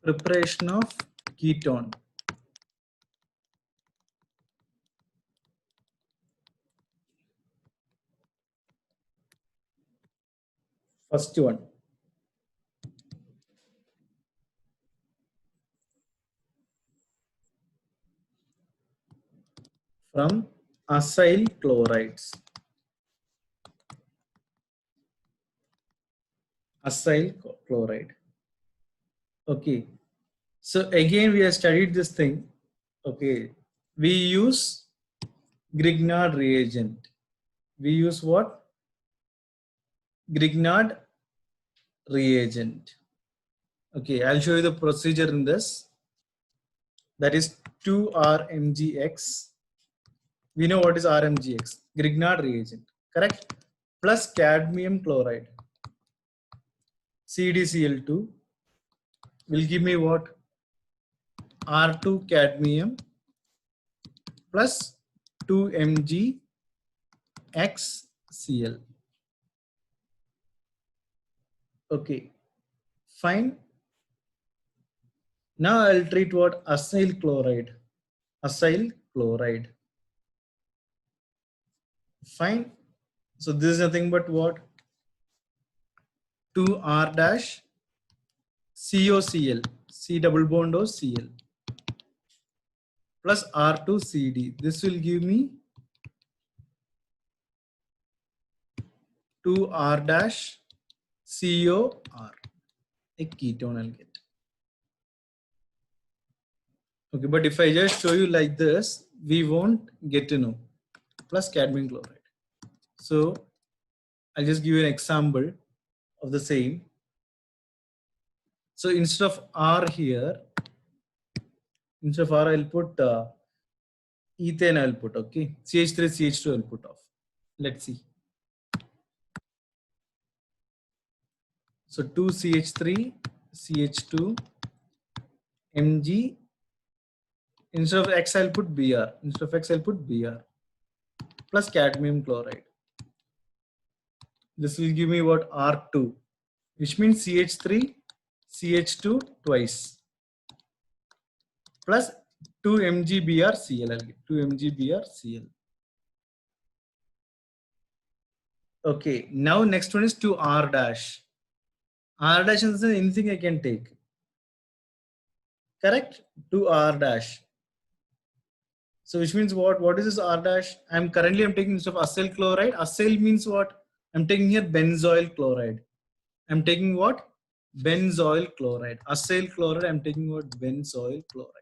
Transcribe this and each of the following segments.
preparation of ketone. First one. From acyl chlorides. Acyl chloride. Okay. So again, we have studied this thing. Okay. We use Grignard reagent. We use what? Grignard reagent. Okay, I'll show you the procedure in this. That is 2RMgX. We know what is RMgX. Grignard reagent, correct? Plus cadmium chloride. CdCl2 will give me what? R2 cadmium plus 2MgXCl. Okay, fine. Now I'll treat what? Acyl chloride. Acyl chloride. Fine. So this is nothing but what? 2R dash COCl, C double bond O Cl plus R2CD. This will give me 2R dash COR, a ketone I'll get. Okay, but if I just show you like this, we won't get to know. Plus cadmium chloride. So I'll just give you an example of the same. So instead of R here, instead of R, I'll put ethane, I'll put, okay. CH3, CH2, I'll put off. Let's see. So 2CH3, CH2, Mg. Instead of X, I'll put Br. Instead of X, I'll put Br. Plus cadmium chloride. This will give me what? R2, which means CH3, CH2 twice. Plus 2 MgBrCl. I'll get 2 MgBrCl. Okay, now next one is 2R dash. R dash is anything I can take. Correct? 2R dash. So which means what? What is this R dash? I'm taking instead of acyl chloride. Acyl means what? I'm taking here benzoyl chloride. I'm taking what? Benzoyl chloride. Acyl chloride, I'm taking what? Benzoyl chloride.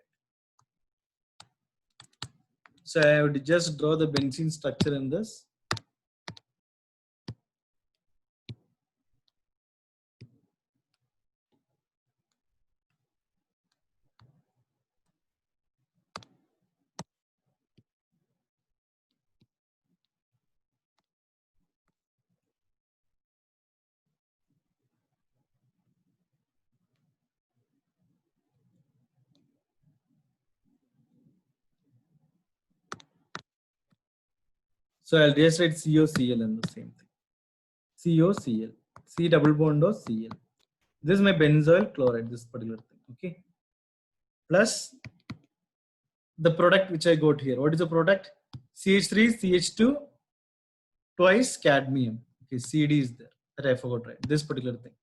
So I would just draw the benzene structure in this. So I'll just write COCl in the same thing. COCl. C double bond O Cl. This is my benzoyl chloride, this particular thing. Okay. Plus the product which I got here. What is the product? CH3, CH2, twice cadmium. Okay, CD is there. That I forgot, right? This particular thing.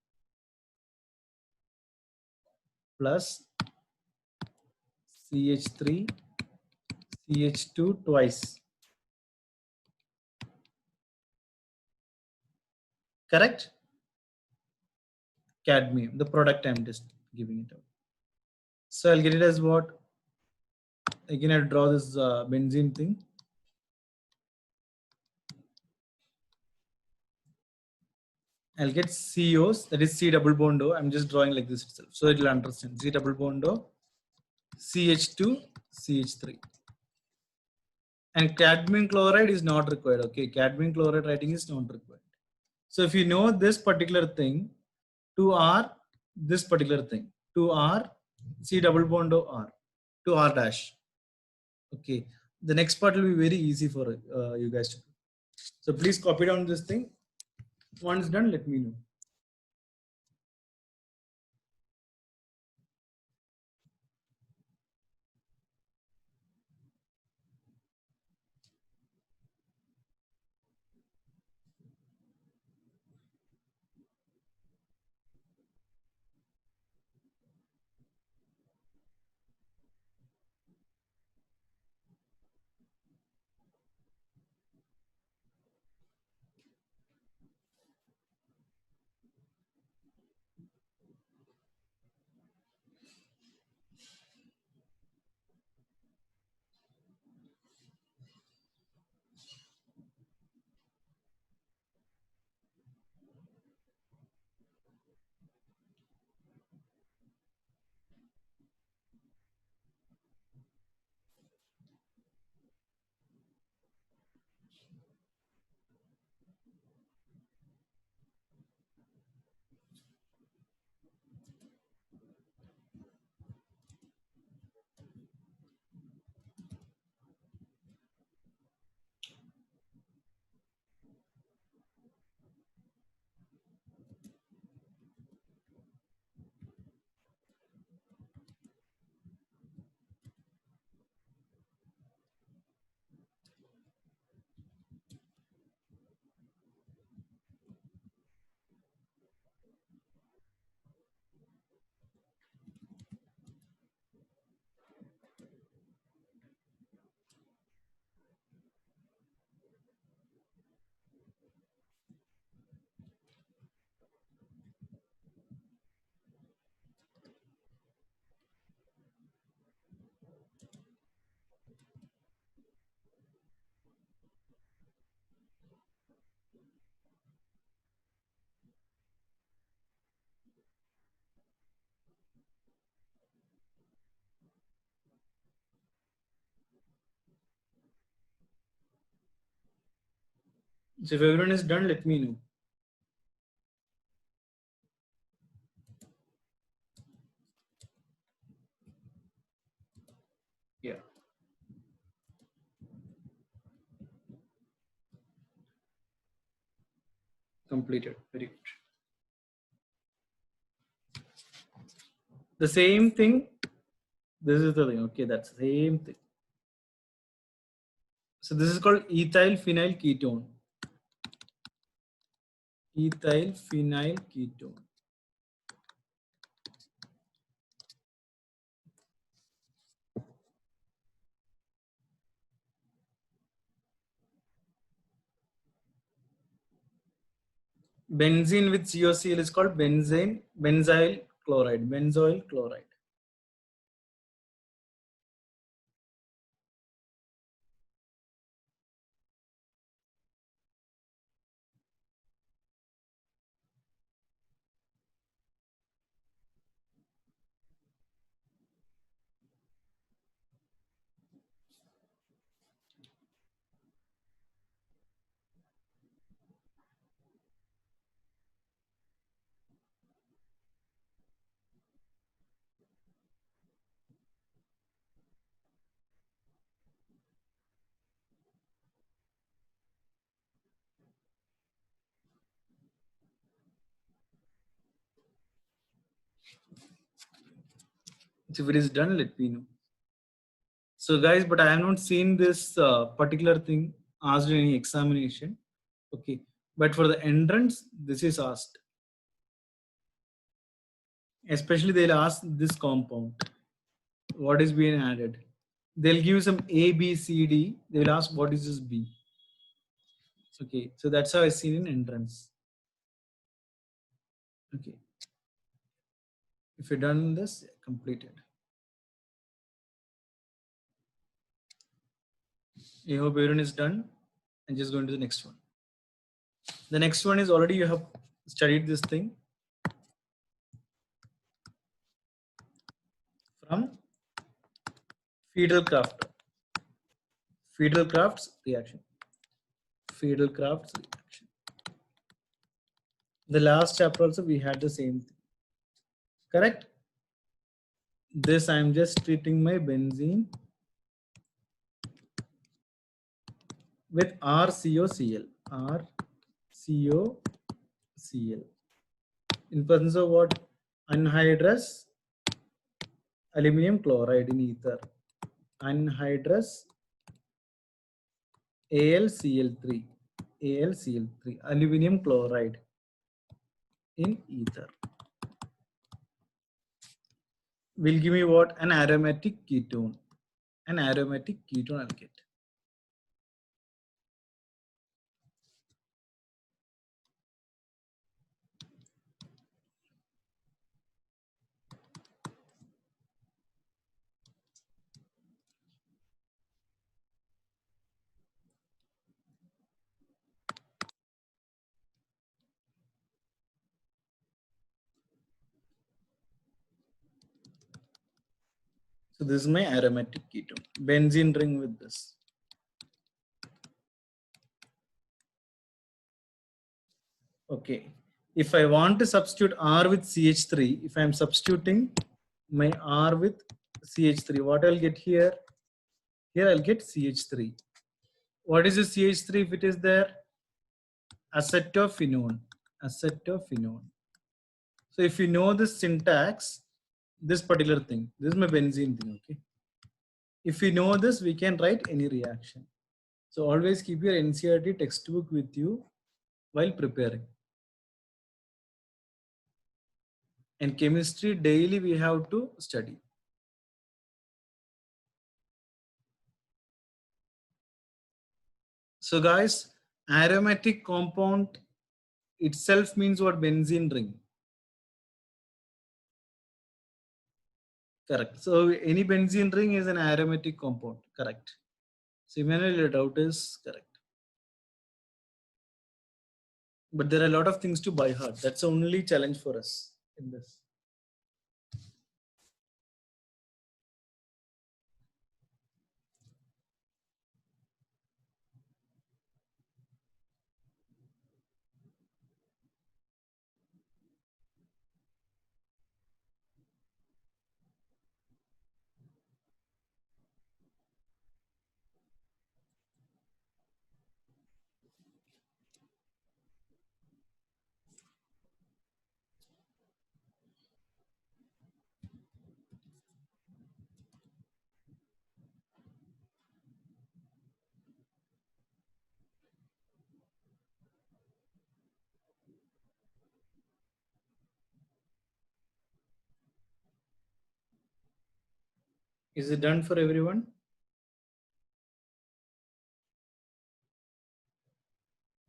Plus CH3, CH2 twice. Correct? Cadmium, the product I'm just giving it out. So I'll get it as what? Again, I'll draw this benzene thing. I'll get COs, that is C double bond O. I'm just drawing like this itself. So it'll understand. C double bond O, CH2, CH3. And cadmium chloride is not required. Okay, cadmium chloride writing is not required. So if you know this particular thing, 2R, this particular thing, 2R, C double bond O R, 2R dash. Okay, the next part will be very easy for you guys to do. So please copy down this thing. Once done, let me know. So if everyone is done, let me know. Yeah. Completed. Very good. The same thing. This is the thing. Okay, that's the same thing. So this is called ethyl phenyl ketone. Ethyl phenyl ketone. Benzene with COCl is called benzyl chloride. Benzoyl chloride. So if it is done, let me know. So guys, but I have not seen this particular thing asked in any examination. Okay, but for the entrance, this is asked. Especially they'll ask this compound. What is being added? They'll give some A, B, C, D. They will ask what is this B. Okay, so that's how I seen in entrance. Okay, if you're done this, completed. I hope everyone is done. And just going to the next one. The next one is already you have studied this thing from Fiedel-Crafts. Fiedel-Crafts reaction. Fiedel-Crafts reaction. The last chapter also we had the same thing. Correct? This I'm just treating my benzene with RCOCl. RCOCl. In presence of what? Anhydrous aluminum chloride in ether. Anhydrous AlCl3. AlCl3. Aluminum chloride in ether. Will give me what? An aromatic ketone. An aromatic ketone I'll get. So this is my aromatic ketone. Benzene ring with this. Okay. If I want to substitute R with CH3, if I'm substituting my R with CH3, what I'll get here? Here I'll get CH3. What is the CH3 if it is there? Acetophenone. Acetophenone. So if you know this syntax, this particular thing, this is my benzene thing, okay? If we know this, we can write any reaction. So always keep your NCERT textbook with you while preparing. And chemistry daily we have to study. So guys, aromatic compound itself means what? Benzene ring. Correct. So any benzene ring is an aromatic compound. Correct. So Emmanuel, your doubt is correct. But there are a lot of things to by heart. That's the only challenge for us in this. Is it done for everyone?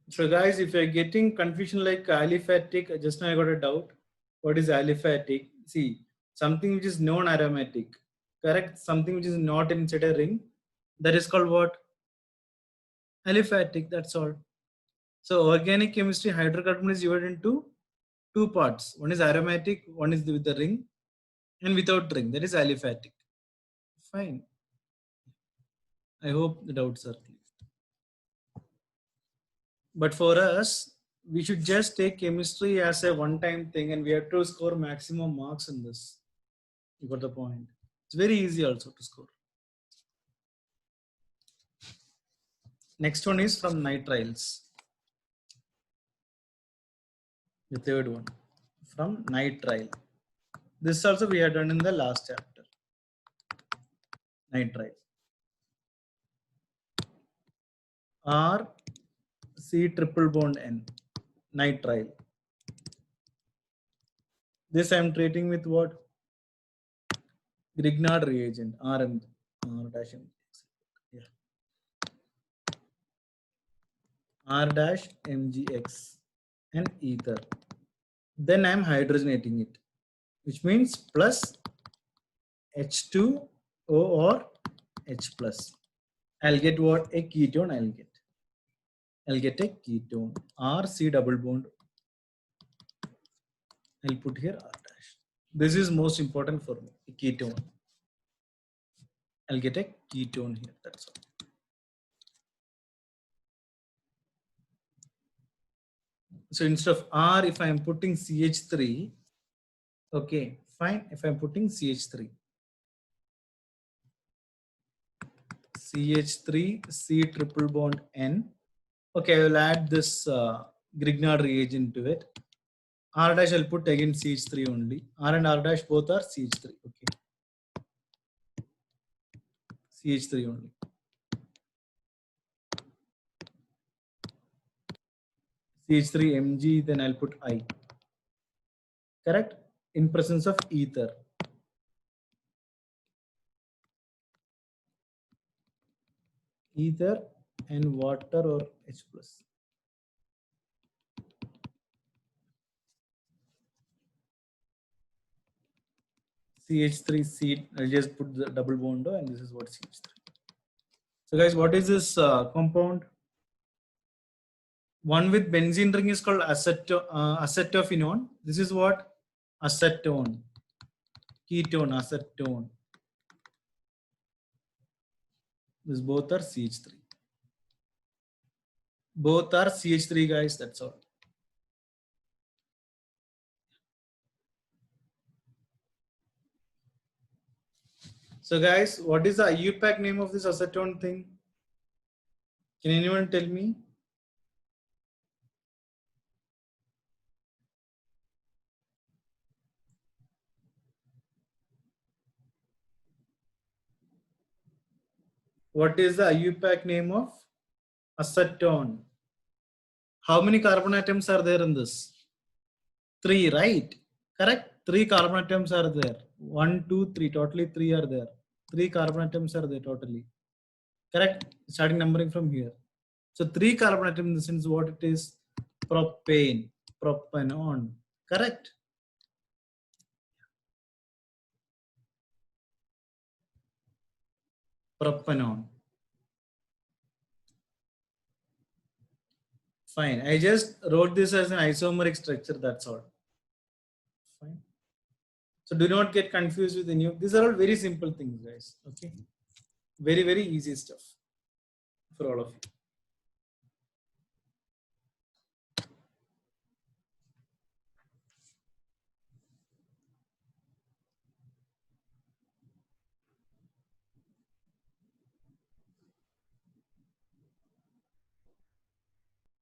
So guys, if you're getting confusion like aliphatic, just now I got a doubt. What is aliphatic? See, something which is non-aromatic, correct? Something which is not inside a ring, that is called what? Aliphatic, that's all. So organic chemistry, hydrocarbon is divided into two parts. One is aromatic, one is with the ring, and without ring, that is aliphatic. Fine. I hope the doubts are clear. But for us, we should just take chemistry as a one-time thing and we have to score maximum marks in this. You got the point. It's very easy also to score. Next one is from nitriles. The third one from nitrile. This also we had done in the last chapter. Nitrile. R C triple bond N. Nitrile. This I am treating with what? Grignard reagent. RM. R dash M. Yeah. R dash MgX and ether. Then I am hydrogenating it, which means plus H2O or H plus. I'll get what? A ketone I'll get a ketone. R C double bond. I'll put here R dash. This is most important for me, a ketone. I'll get a ketone here, that's all. So instead of R, if I am putting CH3, okay, fine. If I'm putting CH3, CH3, C triple bond N. Okay, I will add this Grignard reagent to it. R dash I'll put again CH3 only. R and R dash both are CH3. Okay. CH3 only. CH3 Mg, then I'll put I. Correct? In presence of ether. Ether and water or H plus. CH3C, I'll just put the double bond and this is what CH3. So guys, what is this compound? One with benzene ring is called acetophenone. This is what? Acetone. Ketone, acetone. This both are CH3. Both are CH3 guys, that's all. So guys, what is the IUPAC name of this acetone thing? Can anyone tell me? What is the IUPAC name of acetone? How many carbon atoms are there in this? 3, right? Correct? 3 carbon atoms are there. 1, 2, 3. Totally 3 are there. 3 carbon atoms are there totally. Correct? Starting numbering from here. So 3 carbon atoms in the sense what it is? Propane, propanone. Correct? Propanone. Fine. I just wrote this as an isomeric structure. That's all. Fine. So do not get confused with any of these are all very simple things, guys. Okay. Very, very easy stuff for all of you.